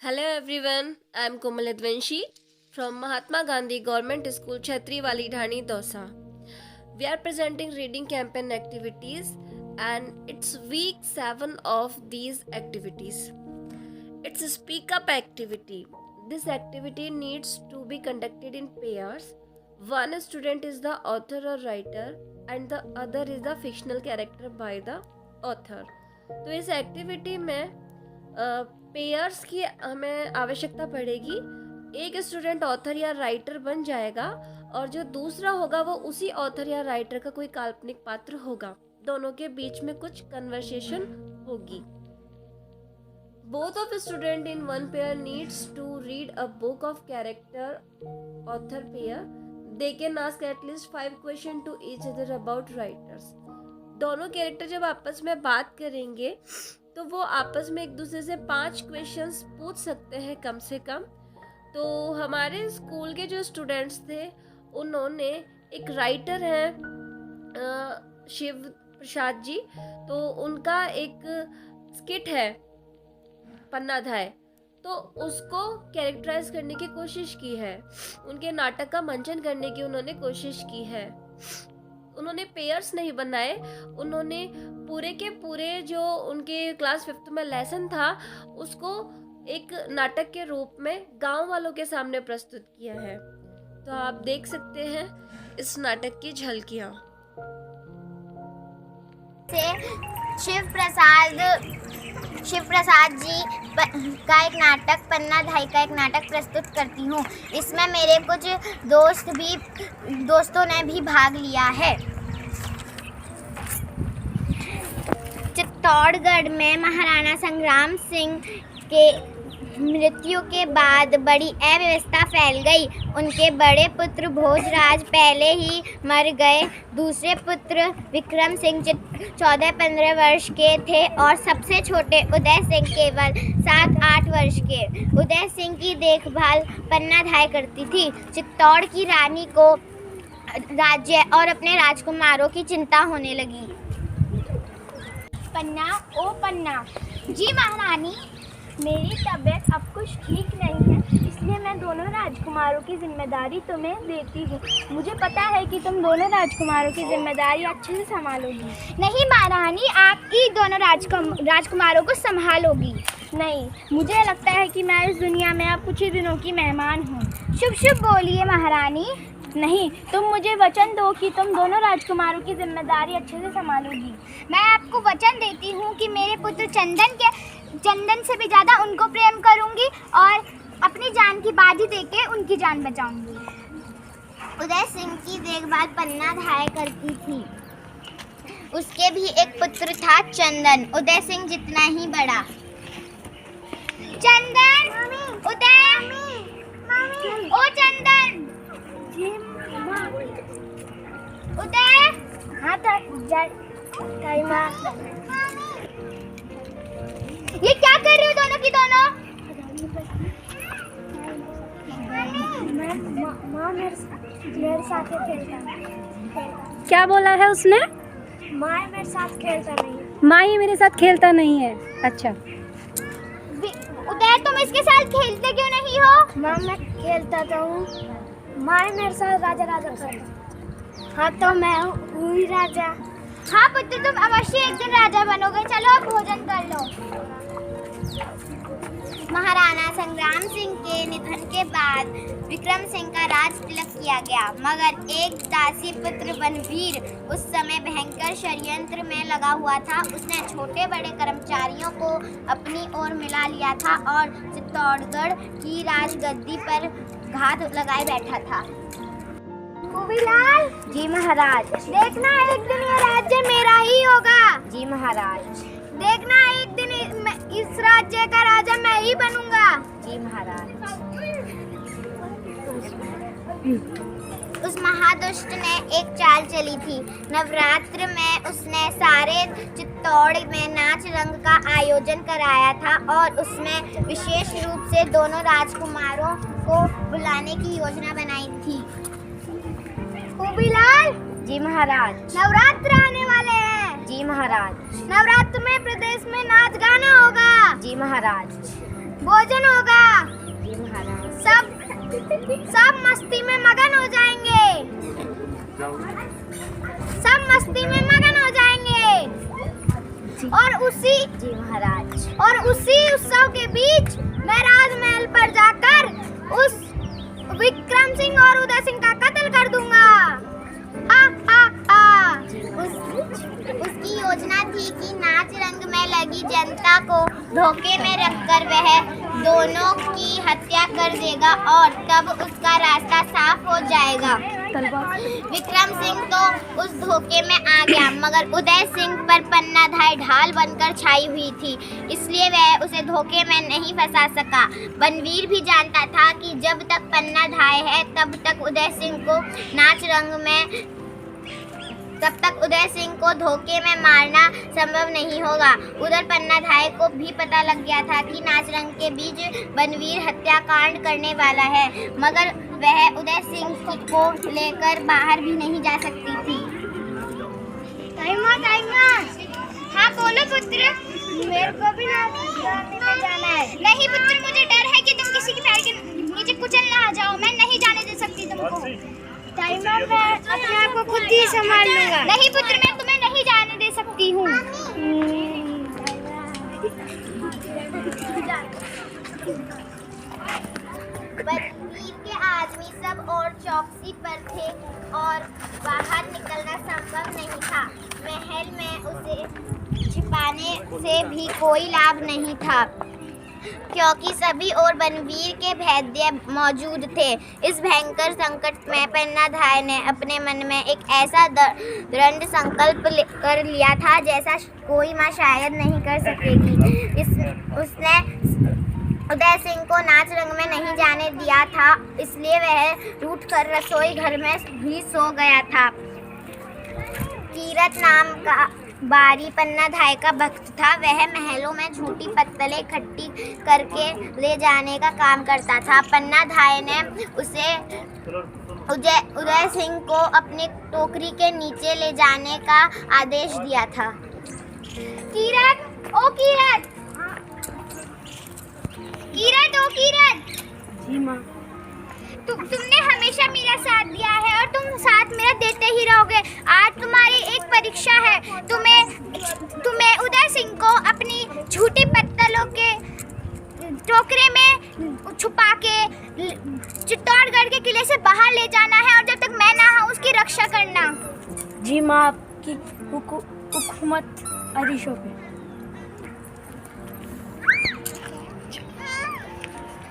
Hello everyone, I am Komal Advanshi from Mahatma Gandhi Government School Chhatriwali Dhani Dausa. We are presenting reading campaign activities and it's week 7 of these activities. It's a speak up activity. This activity needs to be conducted in pairs. One student is the author or writer and the other is the fictional character by the author. तो इस activity में pairs की हमें आवश्यकता पड़ेगी। एक student author या writer बन जाएगा और जो दूसरा होगा वो उसी ऑथर या राइटर का कोई काल्पनिक पात्र होगा। दोनों के बीच में कुछ कन्वर्सेशन होगी। Both of the student in one pair needs to read a book of character author pair. They can ask at least 5 questions to each other about writers. दोनों कैरेक्टर जब आपस में बात करेंगे तो वो आपस में एक दूसरे से 5 क्वेश्चंस पूछ सकते हैं कम से कम। तो हमारे स्कूल के जो स्टूडेंट्स थे उन्होंने एक राइटर हैं शिव प्रसाद जी, तो उनका एक स्किट है पन्नाधाय, तो उसको कैरेक्टराइज करने की कोशिश की है। उनके नाटक का मंचन करने की उन्होंने कोशिश की है। उन्होंने पेयर्स नहीं बनाए, उन्होंने पूरे के पूरे जो उनके क्लास 5th में लेसन था उसको एक नाटक के रूप में गांव वालों के सामने प्रस्तुत किया है। तो आप देख सकते हैं इस नाटक की झलकियां। शिव प्रसाद जी का एक नाटक पन्नाधाय का एक नाटक प्रस्तुत करती हूँ। इसमें मेरे कुछ दोस्तों ने भी भाग लिया है। चित्तौड़गढ़ में महाराणा संग्राम सिंह के मृत्यु के बाद बड़ी अव्यवस्था फैल गई। उनके बड़े पुत्र भोजराज पहले ही मर गए। दूसरे पुत्र विक्रम सिंह 14-15 वर्ष के थे और सबसे छोटे उदय सिंह केवल 7-8 वर्ष के। उदय सिंह की देखभाल पन्नाधाय करती थी। चित्तौड़ की रानी को राज्य और अपने राजकुमारों की चिंता होने लगी। पन्ना, ओ पन्ना। जी महारानी, मेरी तबीयत अब कुछ ठीक नहीं है, इसलिए मैं दोनों राजकुमारों की जिम्मेदारी तुम्हें देती हूँ। मुझे पता है कि तुम दोनों राजकुमारों की जिम्मेदारी अच्छे से संभालोगी। नहीं महारानी, आपकी दोनों राजकुमारों को संभालोगी। नहीं, मुझे लगता है कि मैं इस दुनिया में अब कुछ ही दिनों की मेहमान हूँ। शुभ शुभ बोलिए महारानी। नहीं, तुम मुझे वचन दो कि तुम दोनों राजकुमारों की जिम्मेदारी अच्छे से संभालोगी। मैं आपको वचन देती हूँ कि मेरे पुत्र चंदन से भी ज़्यादा उनको प्रेम करूँगी और अपनी जान की बाजी देके उनकी जान बचाऊँगी। उदय सिंह की देखभाल पन्नाधाय करती थी। उसके भी एक पुत्र था चंदन, उदय सिंह जितना ही बड़ा। चंदन, उदय, ओ चंदन, उदय। हाँ ये क्या कर रही हो दोनों की दोनों? माँ मेरे साथ खेलता। क्या बोला है उसने? माँ मेरे साथ खेलता नहीं। माँ ही मेरे साथ खेलता नहीं है। अच्छा, उदय तुम इसके साथ खेलते क्यों नहीं हो? माँ मैं खेलता तो हूँ, माँ मेरे साथ राजा करता। हाँ तो मैं हूँ ही राजा। हाँ पुत्र, तुम अवश्य एक दिन राजा बनोगे। चलो अब भोजन कर लो। महाराणा संग्राम सिंह के निधन के बाद विक्रम सिंह का राज तिलक किया गया, मगर एक दासी पुत्र बनवीर उस समय भयंकर षड्यंत्र में लगा हुआ था। उसने छोटे बड़े कर्मचारियों को अपनी ओर मिला लिया था और चित्तौड़गढ़ की राजगद्दी पर घात लगाए बैठा था। कुबीलाल। जी महाराज। देखना एक दिन ये राज्य मेरा ही होगा। जी महाराज। देखना एक दिन इस राज्य का राजा मैं ही बनूंगा। जी महाराज। उस महादुष्ट ने एक चाल चली थी। नवरात्र में उसने सारे चित्तौड़ में नाच रंग का आयोजन कराया था और उसमें विशेष रूप से दोनों राजकुमारों को बुलाने की योजना बनाई थी। कुबीलाल। जी महाराज। नवरात्र आने वाले हैं। जी महाराज। नवरात्र में प्रदेश में नाच गाना होगा। जी महाराज। भोजन होगा। जी महाराज। सब मस्ती में मगन हो जाएंगे। सब मस्ती में मगन हो जाएंगे। जी महाराज। और उसी उत्सव के बीच मैं राजमहल पर जाकर उस विक्रम सिंह और उदय सिंह का कत्ल कर दूंगा। उसकी योजना थी कि नाच रंग में लगी जनता को धोखे में रखकर वह दोनों की हत्या कर देगा और तब उसका रास्ता साफ हो जाएगा। विक्रम सिंह तो उस धोखे में आ गया, मगर उदय सिंह पर पन्नाधाय ढाल बनकर छाई हुई थी, इसलिए वह उसे धोखे में नहीं फंसा सका। बनवीर भी जानता था कि जब तक पन्नाधाय है तब तक उदय सिंह को धोखे में मारना संभव नहीं होगा। उधर पन्नाधाय को भी पता लग गया था कि नाच रंग के बीच बनवीर हत्याकांड करने वाला है, मगर वह उदय सिंह को लेकर बाहर भी नहीं जा सकती थी। हाँ बोलो पुत्र। मेरे को भी नाच में जाना है। नहीं पुत्र, मुझे डर है कि तुम किसी के पैर के नीचे कुचल ना आ जाओ। मैं नहीं जाने दे सकती तुमको। टाइमर, मैं अपने आप को खुद ही संभाल लूंगा। नहीं पुत्र, मैं तुम्हें नहीं जाने दे सकती हूँ। बनवीर के आदमी सब और चौकसी पर थे और बाहर निकलना संभव नहीं था। महल में उसे छिपाने से भी कोई लाभ नहीं था, क्योंकि सभी और बनवीर के भेद्य मौजूद थे। इस भयंकर संकट में पन्नाधाय ने अपने मन में एक ऐसा दृढ़ संकल्प कर लिया था जैसा कोई माँ शायद नहीं कर सकेगी। उसने उदय सिंह को नाच रंग में नहीं जाने दिया था, इसलिए वह रूठकर रसोई घर में भी सो गया था। कीरत नाम का बारी पन्नाधाय का भक्त था। वह महलों में झूठी पत्तलें इकट्ठी करके ले जाने का काम करता था। पन्नाधाय ने उसे उदय सिंह को अपनी टोकरी के नीचे ले जाने का आदेश दिया था। कीरत, ओ कीरत, जी माँ। तुमने हमेशा मेरा साथ दिया है और तुम साथ मेरा देते ही रहोगे। आज तुम्हारी एक परीक्षा है। तुम्हें उदय सिंह को अपनी झूठी पत्तलों के टोकरे में छुपा के चित्तौड़गढ़ के किले से बाहर ले जाना है और जब तक मैं ना हूँ उसकी रक्षा करना। जी माँ, आपकी हुकूमत आदेशों पे।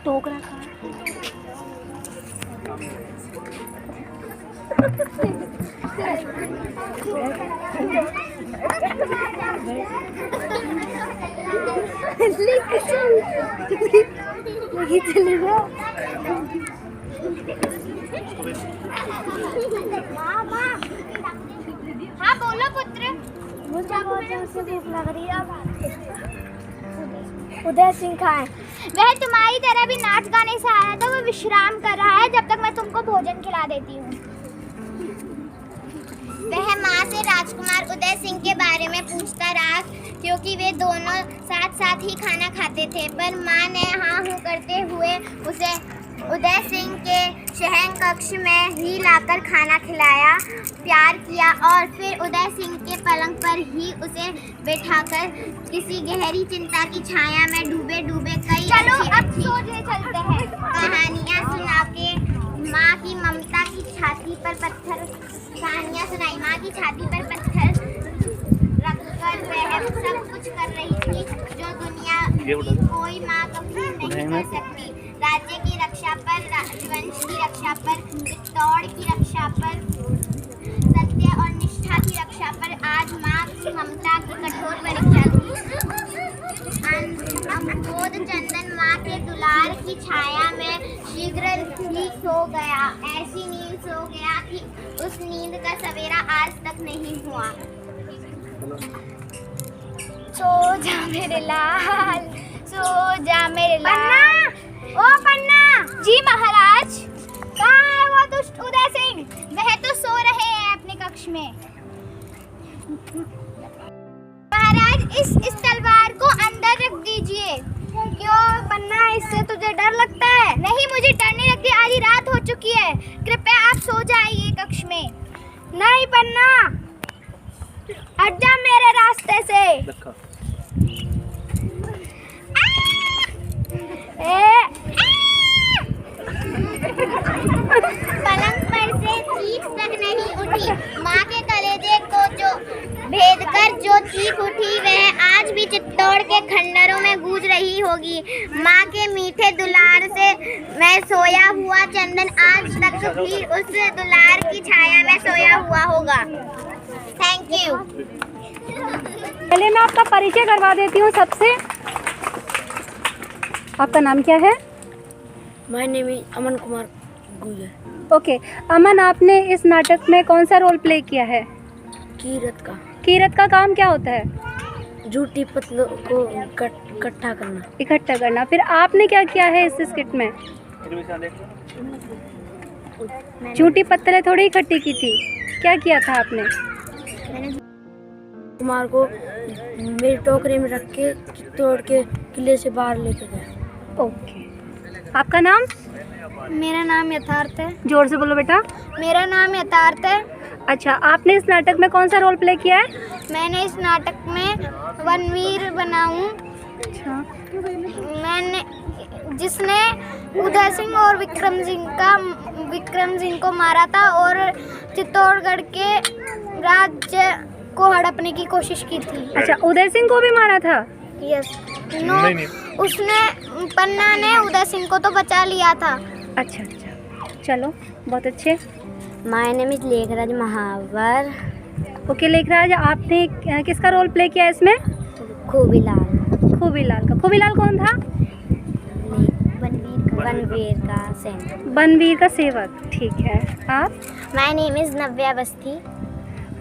टोकरा का हाँ बोलो पुत्र। मुझे बहुत जोर से भूख लग रही है। उदय सिंह कहाँ है? वह तुम्हारी तरह भी नाच गाने से आया था। वो विश्राम कर रहा है जब तक मैं तुमको भोजन खिला देती हूँ। वह माँ से राजकुमार उदय सिंह के बारे में पूछता रहा, क्योंकि वे दोनों साथ साथ ही खाना खाते थे, पर माँ ने हाँ हूँ करते हुए उसे उदय सिंह के शयन कक्ष में ही लाकर खाना खिलाया, प्यार किया और फिर उदय सिंह के पलंग पर ही उसे बैठाकर किसी गहरी चिंता की छाया में डूबे डूबे कई चलते हैं कहानियाँ सुना के माँ की ममता की छाती पर पत्थर कहानियाँ सुनाई। माँ की छाती पर पत्थर रखकर वह सब कुछ कर रही थी जो दुनिया की कोई माँ कभी नहीं कर सकती। राज्य की रक्षा पर, राजवंश की रक्षा पर, चित्तौड़ की रक्षा पर, सत्य और निष्ठा की रक्षा पर आज माँ की ममता की कठोर परीक्षा थी। अम्बोध चंदन माँ के दुलार की छाया में शीघ्र ही सो गया। ऐसी नींद सो गया कि उस नींद का सवेरा आज तक नहीं हुआ। सो जा मेरे लाल, सो जा मेरे लाल। ओ पन्ना। जी महाराज। कहाँ है वो दुष्ट उदय सिंह? वह तो सो रहे हैं अपने कक्ष में। महाराज, इस तलवार को अंदर रख दीजिए। क्यों पन्ना, से तुझे डर लगता है? नहीं, मुझे डर नहीं लगती। आधी रात हो चुकी है, कृपया आप सो जाइए कक्ष में। नहीं पन्ना, हट जा मेरे रास्ते से। पलंग पर से चीख तक नहीं उठी। माँ के कलेजे को जो भेद कर जो चीख उठी वह आज भी चित्तौड़ के खंडरों में गूंज रही होगी। माँ के मीठे दुलार से मैं सोया हुआ चंदन आज तक भी उस दुलार की छाया में सोया हुआ होगा। Thank you. पहले मैं आपका परिचय करवा देती हूँ सबसे। आपका नाम क्या है? My name is Aman Kumar गुजर। ओके अमन, आपने इस नाटक में कौन सा रोल प्ले किया है? कीरत का। कीरत का काम क्या होता है? झूठी पतलों को इकट्ठा करना। इकट्ठा करना। फिर आपने क्या किया है इस स्किट में? झूठी पत्तलें थोड़ी इकट्ठी की थी, क्या किया था आपने? कुमार को मेरी टोकरी में रख के तोड़ के किले से बाहर लेकर गया। ओके, आपका नाम? मेरा नाम यथार्थ है। जोर से बोलो बेटा। मेरा नाम यथार्थ है। अच्छा, आपने इस नाटक में कौन सा रोल प्ले किया है? मैंने इस नाटक में वनवीर बना हूँ। अच्छा, मैंने जिसने उदय सिंह और विक्रम सिंह को मारा था और चित्तौड़गढ़ के राज्य को हड़पने की कोशिश की थी। अच्छा, उदय सिंह को भी मारा था? यस। नो, उसने पन्ना ने उदय सिंह को तो बचा लिया था। अच्छा, चलो बहुत अच्छे। My name is Lekhraj Mahawar. Okay Lekhraj, आपने किसका रोल प्ले किया इसमें? खूबीलाल। खूबीलाल का। खूबीलाल कौन था? बनवीर का सेवक। बनवीर का सेवक, ठीक है। आप? My name is Navya Awasthi.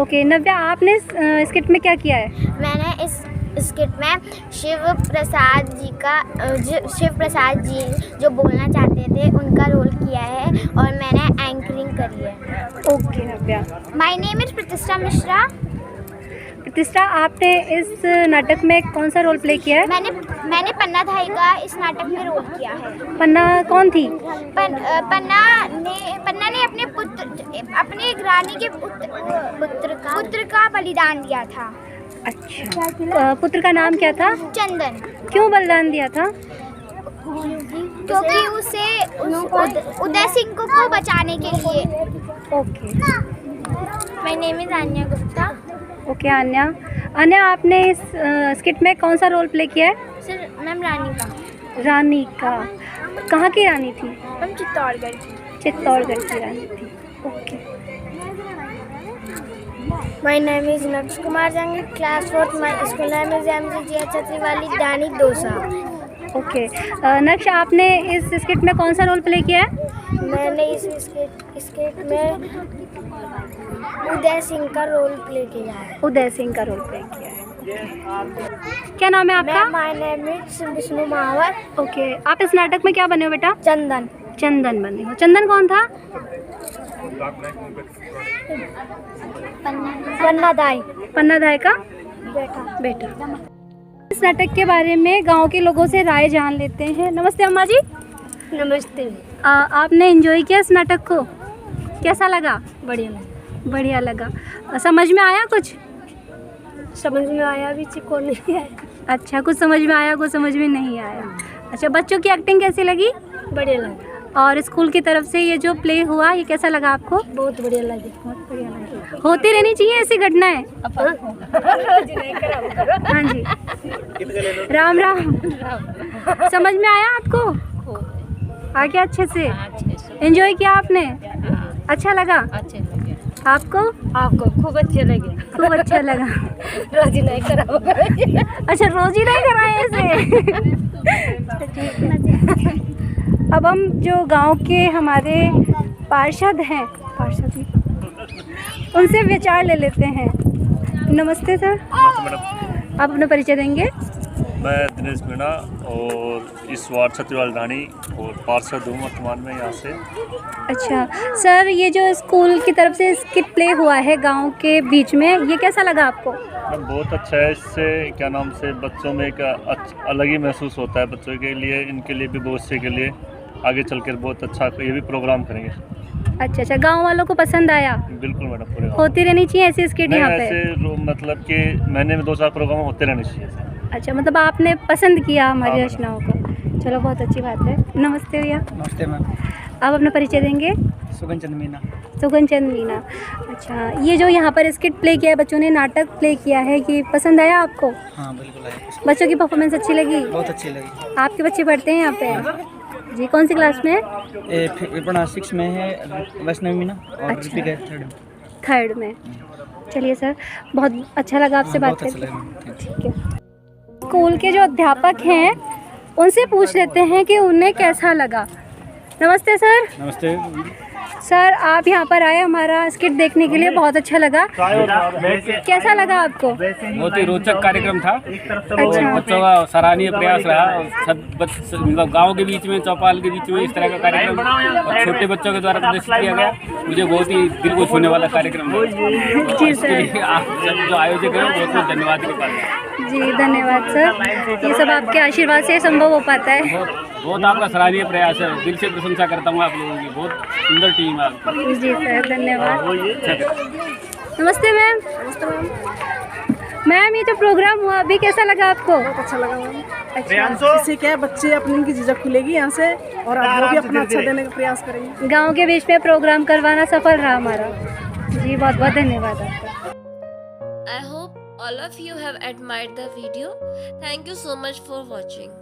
Okay Navya, आपने स्किट में क्या किया है? मैंने इस स्किट में शिव प्रसाद जी जो बोलना चाहते थे उनका रोल किया है और मैंने एंकरिंग करी है। Okay Navya. My name is प्रतिष्ठा मिश्रा। प्रतिष्ठा, आपने इस नाटक में कौन सा रोल प्ले किया है? मैंने पन्ना धाई का इस नाटक में रोल किया है। पन्ना कौन थी? पन्ना ने अपने एक रानी के पुत्र का बलिदान दिया था। अच्छा, पुत्र का नाम क्या था? चंदन। क्यों बलिदान दिया था? क्योंकि उसे उदय सिंह को बचाने के लिए। Okay. My name is Anya Gupta. Okay Anya, आपने इस स्किट में कौन सा रोल प्ले किया है? सर मैम रानी का। रानी का। कहाँ की रानी थी? मैम चित्तौड़गढ़ की। चित्तौड़गढ़ की रानी थी। ओके। माय नेम इज नक्श कुमार जंग, class 4th। My school name is MGGH छतरी वाली डानी दोसा। ओके नक्श, आपने इस स्किट में कौन सा रोल प्ले किया है? मैंने इस स्किट में उदय सिंह का रोल प्ले किया है। उदय सिंह का रोल प्ले किया है। क्या नाम है आपका? My name is Vishnu Mahawar. Okay, आप इस नाटक में क्या बने हो बेटा? चंदन। चंदन बने हो। चंदन कौन था? पन्ना दाई। पन्ना धाय का बेटा। इस नाटक के बारे में गांव के लोगों से राय जान लेते हैं। नमस्ते अम्मा जी। नमस्ते। आपने एंजॉय किया इस नाटक को? कैसा लगा? बढ़िया लगा। बढ़िया लगा। समझ में आया कुछ? समझ में आया भी को नहीं आया। अच्छा, कुछ समझ में आया, कुछ समझ में नहीं आया। अच्छा, बच्चों की एक्टिंग कैसी लगी? बढ़िया लगा। और स्कूल की तरफ से ये जो प्ले हुआ, ये कैसा लगा आपको? बहुत बढ़िया लगी। बहुत बढ़िया लगा। होती रहनी चाहिए ऐसी घटनाएं। हाँ जी, राम राम। समझ में आया आपको? आ गया अच्छे से? एंजॉय किया आपने? अच्छा लगा? आपको? आपको खूब अच्छे लगे। खूब अच्छा लगा। रोज ही नहीं करा। अच्छा, रोज ही नहीं कराए ऐसे। अब हम जो गांव के हमारे पार्षद हैं, उनसे विचार ले लेते हैं। नमस्ते सर। नमस्ते मैडम। आप अपना परिचय देंगे? मैं दिनेश मीणा, और इस वार्ड छतरी वाली ढाणी और पार्षद हूँ वर्तमान में यहाँ से। अच्छा सर, ये जो स्कूल की तरफ से स्किट प्ले हुआ है गांव के बीच में, ये कैसा लगा आपको? बहुत अच्छा है। इससे क्या नाम से बच्चों में एक अलग ही महसूस होता है बच्चों के लिए, इनके लिए भी, भविष्य के लिए आगे चलकर बहुत अच्छा ये भी प्रोग्राम करेंगे। अच्छा, गांव वालों को पसंद आया? बिल्कुल मैडम, पूरे होती रहनी चाहिए ऐसी स्किट यहाँ पे? ऐसे मतलब कि महीने में 2-4 प्रोग्राम होते रहने चाहिए। अच्छा, मतलब आपने पसंद किया हमारी रचनाओं को, चलो बहुत अच्छी बात है। नमस्ते भैया। नमस्ते मैम। आप अपना परिचय देंगे? सुगन चंद मीना। सुगन चंद मीना। अच्छा, ये जो यहाँ पर स्किट प्ले किया है, बच्चों ने नाटक प्ले किया है, ये पसंद आया आपको? हाँ बिल्कुल आया। बच्चों की परफॉर्मेंस अच्छी लगी? बहुत अच्छी लगी। आपके बच्चे पढ़ते हैं यहाँ पे? जी, कौन सी क्लास में? 6 में है वैष्णवी मीना और अच्छा। ऋतिक है 3rd में। चलिए सर, बहुत अच्छा लगा आपसे बात बहुत अच्छा करके। लगा। ठीक है। स्कूल के जो अध्यापक हैं उनसे पूछ लेते हैं कि उन्हें कैसा लगा। नमस्ते सर। नमस्ते सर, आप यहाँ पर आए हमारा स्किट देखने के लिए, बहुत अच्छा लगा। कैसा लगा आपको? बहुत ही रोचक कार्यक्रम था। अच्छा। बच्चों का सराहनीय प्रयास रहा और सब गाँव के बीच में, चौपाल के बीच में इस तरह का कार्यक्रम और छोटे बच्चों के द्वारा प्रदर्शित किया गया। मुझे बहुत ही दिल को छूने वाला कार्यक्रम है। जी सर। आप सब जो आयोजक हैं बहुत बहुत धन्यवाद के पात्र। जी धन्यवाद सर, ये सब आपके आशीर्वाद से संभव हो पाता है। बहुत आपका सराहनीय प्रयास है, दिल से प्रशंसा करता हूँ आप लोगों की, बहुत सुंदर टीम है आपकी। जी सर, धन्यवाद। नमस्ते मैम। मैम, ये जो प्रोग्राम हुआ अभी कैसा लगा आपको? बहुत अच्छा लगा मैम। अच्छा, इससे क्या है, बच्चे अपनी इनकी झिझक खुलेगी यहाँ से और अब वो भी अपना अच्छा देने का प्रयास करेंगे। गांव के बीच में प्रोग्राम करवाना सफल रहा हमारा। जी, बहुत बहुत धन्यवाद आपका। I hope all of you have admired the video. Thank you so much for watching.